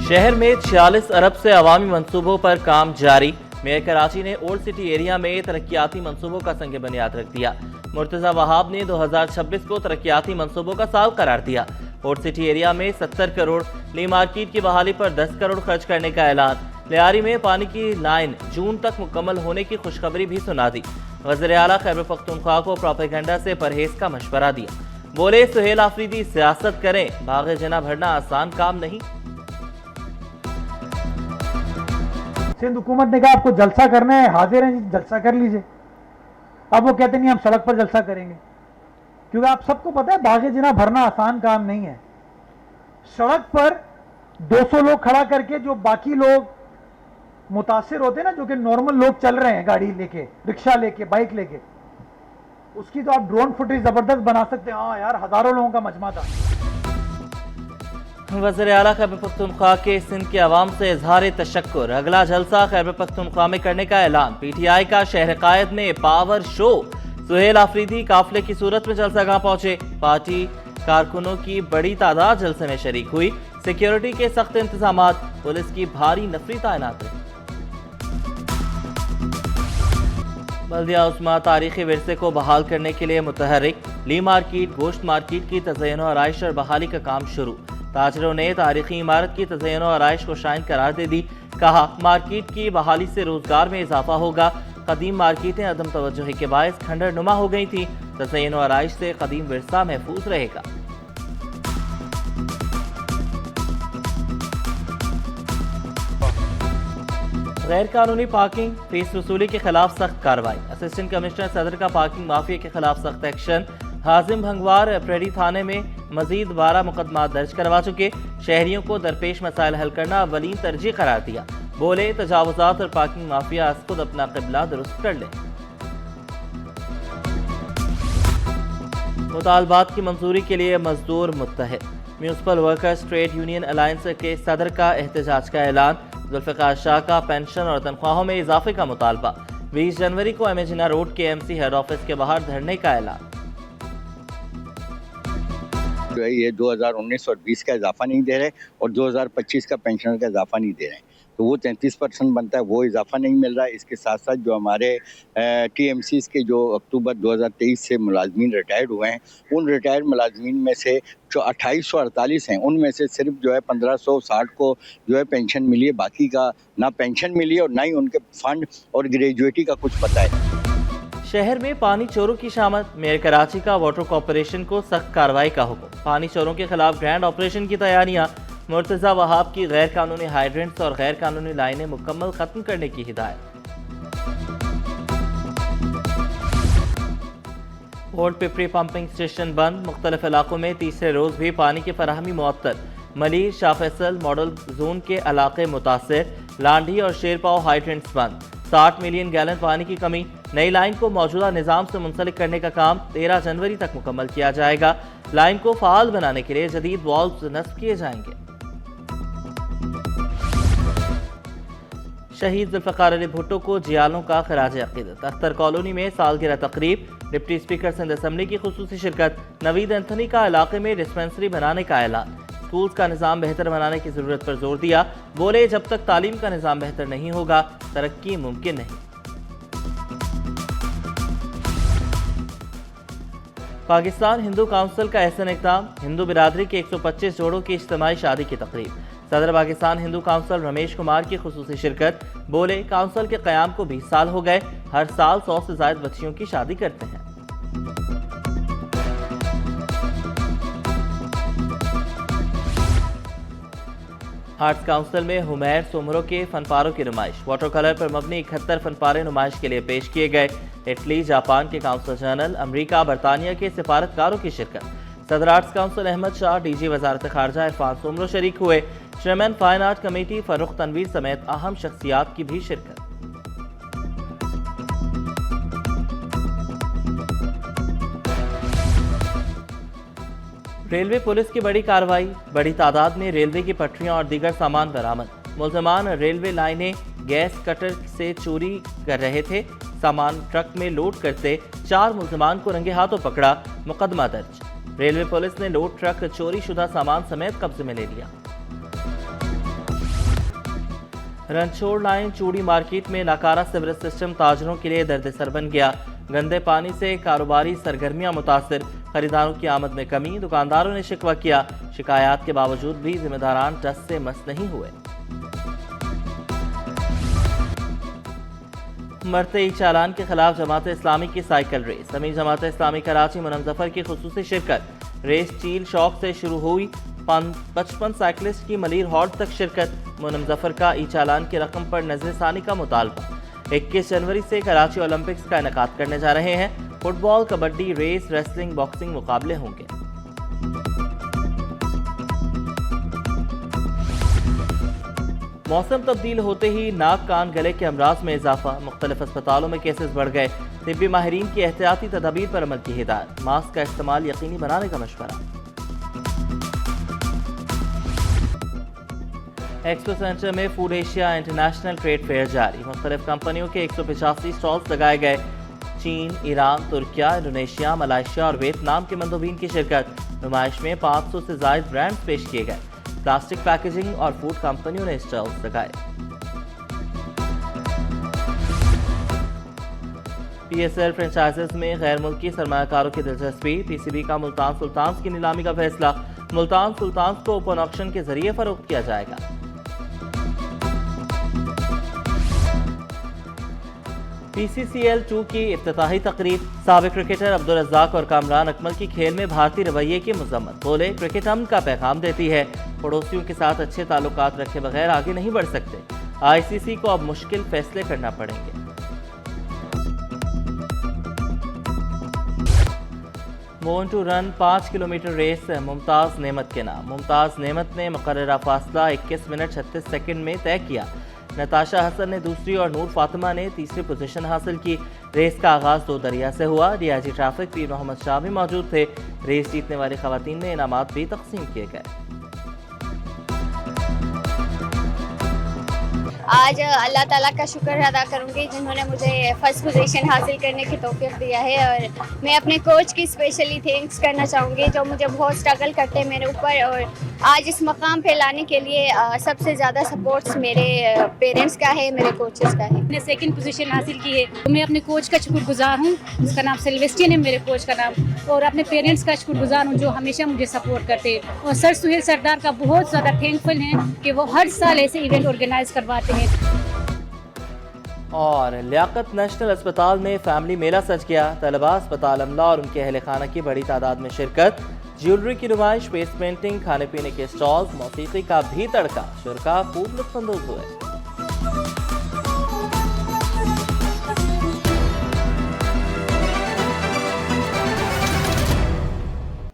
शहर में 46 अरब से अवामी मंसूबों पर काम जारी। मेयर कराची ने ओल्ड सिटी एरिया में तरक्याती मंसूबों का संग बुनियाद रख दिया। मुर्तजा वहाब ने 2026 को तरक्याती मंसूबों का साल करार दिया। ओल्ड सिटी एरिया में 70 करोड़, ली मार्केट की बहाली पर 10 करोड़ खर्च करने का ऐलान। लियारी में पानी की लाइन जून तक मुकम्मल होने की खुशखबरी भी सुना दी। वज़ीर आला खैबर पख्तूनख्वा को प्रोपेगेंडा से परहेज का मशवरा दिया। बोले, सुहेल आफरीदी सियासत करें, बाग़े जना भरना आसान काम नहीं। सिंध हुकूमत ने कहा आपको जलसा करना है, हाजिर हैं, जलसा कर लीजिए। अब वो कहते नहीं हम सड़क पर जलसा करेंगे, क्योंकि आप सबको पता है बाग़े जना भरना आसान काम नहीं है। सड़क पर 200 लोग खड़ा करके जो बाकी लोग मुतासिर होते हैं ना, जो कि नॉर्मल लोग चल रहे हैं गाड़ी लेके, रिक्शा लेके, बाइक लेके, उसकी तो आप ड्रोन फुटेज जबरदस्त बना सकते हैं। हाँ यार, हजारों लोगों का मजमा था। वज़ीर आला खैबर पख्तूनख्वा के सिंध के अवाम से इजहार तशक्कुर। अगला जलसा खैबर पख्तूनख्वा में करने का ऐलान। PTI का शहर कायद में पावर शो। सुहेल आफरीदी काफिले की सूरत में जलसागाह पहुंचे। पार्टी कारकुनों की बड़ी तादाद जलसे में शरीक हुई। सिक्योरिटी के सख्त इंतजाम, पुलिस की भारी नफरी तैनात रही। बल्दिया उस्मा तारीखी विरसे को बहाल करने के लिए मुतहर्रिक। ली मार्केट, गोश्त मार्केट की तज़य्युन और आराइश और बहाली का काम शुरू। ताजरों ने तारीखी इमारत की तज़य्युन और आराइश को शाइन करार दे दी। कहा, मार्केट की बहाली से रोजगार में इजाफा होगा। कदीम मार्केटें अदम तवज्जुही के बायस खंडर नुमा हो गई थी। तज़य्युन और आराइश से कदीम विरसा महफूज रहेगा। गैर कानूनी पार्किंग, फीस वसूली के खिलाफ सख्त कार्रवाई। असिस्टेंट कमिश्नर सदर का पार्किंग माफिया के खिलाफ सख्त एक्शन। हाजिम भंगवार प्रेडी थाने में मजीद 12 मुकदमा दर्ज करवा चुके। शहरियों को दरपेश मसाइल हल करना अवलीन तरजीह करार दिया। बोले, तजावुजात और पार्किंग माफिया खुद अपना क़िबला दुरुस्त कर लें। मुतालबात की मंजूरी के लिए मजदूर मुत्तहिद। Municipal workers trade union alliance के सदर का एहतजाज का ऐलान। जुल्फ़िकार शाह का पेंशन और तनख्वाहों में इजाफे का मुतालबा। 20 जनवरी को एमेजिना रोड के MC हेड ऑफिस के बाहर धरने का ऐलान। जो है ये 2019 और 20 का इजाफा नहीं दे रहे और 2025 का पेंशन का इजाफा नहीं दे रहे हैं, तो वो 33% बनता है, वो इजाफा नहीं मिल रहा है। इसके साथ साथ जो हमारे TMCs के जो अक्टूबर 2023 से मुलाजमीन रिटायर्ड हुए हैं, उन रिटायर्ड मुलाजमीन में से जो 2848 हैं, उनमें से सिर्फ जो है 1560 को जो है पेंशन मिली है। बाकी का ना पेंशन मिली है और ना ही उनके फंड और ग्रेजुएटी का कुछ पता है। शहर में पानी चोरों की शामत। मेयर कराची का वाटर कॉर्पोरेशन को सख्त कार्रवाई का हुक्म। पानी चोरों के खिलाफ ग्रैंड ऑपरेशन की तैयारियां। मुर्तजा वहाब की गैर कानूनी हाइड्रेंट्स और गैर कानूनी लाइनें मुकम्मल खत्म करने की हिदायत। ओल्ड पिपरी पंपिंग स्टेशन बंद। मुख्तलिफ इलाकों में तीसरे रोज भी पानी की फराहमी मुअत्तल। मलीर, शाह फैसल मॉडल जोन के इलाके मुतासिर। लांडी और शेरपाव हाइड्रेंट्स बंद। 60 मिलियन गैलन पानी की कमी। नई लाइन को मौजूदा निज़ाम से मुंसलिक करने का काम 13 जनवरी तक मुकम्मल किया जाएगा। लाइन को फ़ाल बनाने के लिए जदीद वॉल्व्स नस्ब किए जाएंगे। शहीद जुल्फ़िकार अली भुट्टो को जियालों का खराज अक़ीदत। अख्तर कॉलोनी में सालगिरह तकरीब। डिप्टी स्पीकर सिंध असम्बली की खुसूसी शिरकत। नवीद एंथनी का इलाके में डिस्पेंसरी बनाने का ऐलान। स्कूल्स का निज़ाम बेहतर बनाने की ज़रूरत पर जोर दिया। बोले, जब तक तालीम का निज़ाम बेहतर नहीं होगा, तरक्की मुमकिन नहीं। पाकिस्तान हिंदू काउंसिल का एहसन इक़दाम। हिंदू बिरादरी के 125 जोड़ों की इज्तिमाई शादी की तकरीब। सदर पाकिस्तान हिंदू काउंसिल रमेश कुमार की खुसूसी शिरकत। बोले, काउंसिल के क़याम को 20 साल हो गए। हर साल 100 से ज़ायद बच्चियों की शादी करते हैं। आर्ट्स काउंसिल में हुमैर सोमरों के फनपारों की नुमाइश। वाटर कलर पर मबनी 71 फनपारे नुमाइश के लिए पेश किए गए। इटली, जापान के काउंसिल जनरल, अमरीका, बरतानिया के सिफारतकारों की शिरकत। सदर arts council Ahmed Shah, DG वजारत खारजा इरफान सोमरो शरीक हुए। Chairman fine art committee Farrukh Tanveer समेत अहम शख्सियात की भी शिरकत। रेलवे पुलिस की बड़ी कार्रवाई। बड़ी तादाद में रेलवे की पटरियां और दीगर सामान बरामद। मुल्ज़िमान रेलवे लाइनें गैस कटर से चोरी कर रहे थे। सामान ट्रक में लोड करते 4 मुल्ज़िमान को रंगे हाथों पकड़ा। मुकदमा दर्ज। रेलवे पुलिस ने लोड ट्रक चोरी शुदा सामान समेत कब्जे में ले लिया। रणछोड़ लाइन चूड़ी मार्केट में नाकारा सीवरेज सिस्टम ताजरों के लिए दर्द-ए-सर बन गया। गंदे पानी से कारोबारी सरगर्मियां मुतासिर, खरीदारों की आमद में कमी, दुकानदारों ने शिकवा किया। शिकायत के बावजूद भी जिम्मेदारान टस से मस नहीं हुए। मरते ही चालान के खिलाफ जमात इस्लामी की साइकिल रेस। अमीर जमात इस्लामी कराची मुनम जफर की खुसूसी शिरकत। रेस चील शौक से शुरू हुई, 55 साइकिलिस्ट की मलीर हॉल्ट तक शिरकत। मुनम जफर का ई चालान की रकम पर नजरसानी का मुतालबा। 21 जनवरी से कराची ओलंपिक्स का इनेकाद करने जा रहे हैं। Football, kabaddi, race, wrestling, boxing मुकाबले होंगे। मौसम तब्दील होते ही नाक, कान, गले के अमराज में इजाफा। मुख्तलिफ अस्पतालों में केसेस बढ़ गए। तिब्बी माहिरीन की एहतियाती तदाबीर पर अमल की हिदायत। मास्क का इस्तेमाल यकीनी बनाने का मशवरा। एक्सपो सेंटर में food Asia international trade fair जारी। मुख्तलिफ कंपनियों के 185 स्टॉल्स लगाए गए। चीन, ईरान, तुर्किया, इंडोनेशिया, मलाइशिया और वियतनाम के मंदोबीन की शिरकत। नुमाइश में 500 से जायद ब्रांड्स पेश किए गए। प्लास्टिक पैकेजिंग और फूड कंपनियों ने स्टॉल्स लगाए। पीएसएल फ्रेंचाइजेस में गैर मुल्की सरमायाकारों की दिलचस्पी। पीसीबी का मुल्तान सुल्तान्स की नीलामी का फैसला। मुल्तान सुल्तान्स को ओपन ऑक्शन के जरिए फरोख्त किया जाएगा। PCCL 2 की इफ्तिताही तकरीब। साबिक क्रिकेटर अब्दुल रज़्ज़ाक और कामरान अकमल की खेल में भारतीय रवैये की मजम्मत। बोले, क्रिकेट अमन का पैगाम देती है, पड़ोसियों के साथ अच्छे ताल्लुकात रखे बगैर आगे नहीं बढ़ सकते। ICC को अब मुश्किल फैसले करना पड़ेंगे। Born to run 5 kilometre race Mumtaz Nemat के नाम। मुमताज़ नेमत ने मुकर्ररा फासला 21 मिनट 36 सेकंड में तय किया। नताशा हसन ने दूसरी और नूर फातिमा ने तीसरी पोजीशन हासिल की। रेस का आगाज 2 दरिया से हुआ। डीआईजी ट्रैफिक पीर मोहम्मद शाह भी मौजूद थे। रेस जीतने वाली खवातीन में इनामात भी तकसीम किए गए। आज अल्लाह ताला का शुक्र अदा करूंगी जिन्होंने मुझे फर्स्ट पोजीशन हासिल करने की तौफीक दिया है, और मैं अपने कोच की स्पेशली थैंक्स करना चाहूँगी जो मुझे बहुत स्ट्रगल करते हैं मेरे ऊपर, और आज इस मकाम पे लाने के लिए सबसे ज़्यादा सपोर्ट्स मेरे पेरेंट्स का है, मेरे कोचेस का है। मैंने सेकंड पोजीशन हासिल की है, तो मैं अपने कोच का शुक्रगुजार हूँ। उसका नाम सिल्वेस्टियन है, मेरे कोच का नाम, और अपने पेरेंट्स का शुक्रगुजार हूँ जो हमेशा मुझे सपोर्ट करते हैं। और सर सुहेल सरदार का बहुत ज़्यादा थैंकफुल हैं कि वो हर साल ऐसे इवेंट ऑर्गेनाइज करवाते हैं। और लियाकत नेशनल अस्पताल में फैमिली मेला सज गया। तलबा, अस्पताल अमला और उनके अहल खाना की बड़ी तादाद में शिरकत। ज्वेलरी की नुमाइश, फेस पेंटिंग, खाने पीने के स्टॉल्स, मौसीकी का भी तड़का। शुरका खूब लुत्फानंदोज हुए।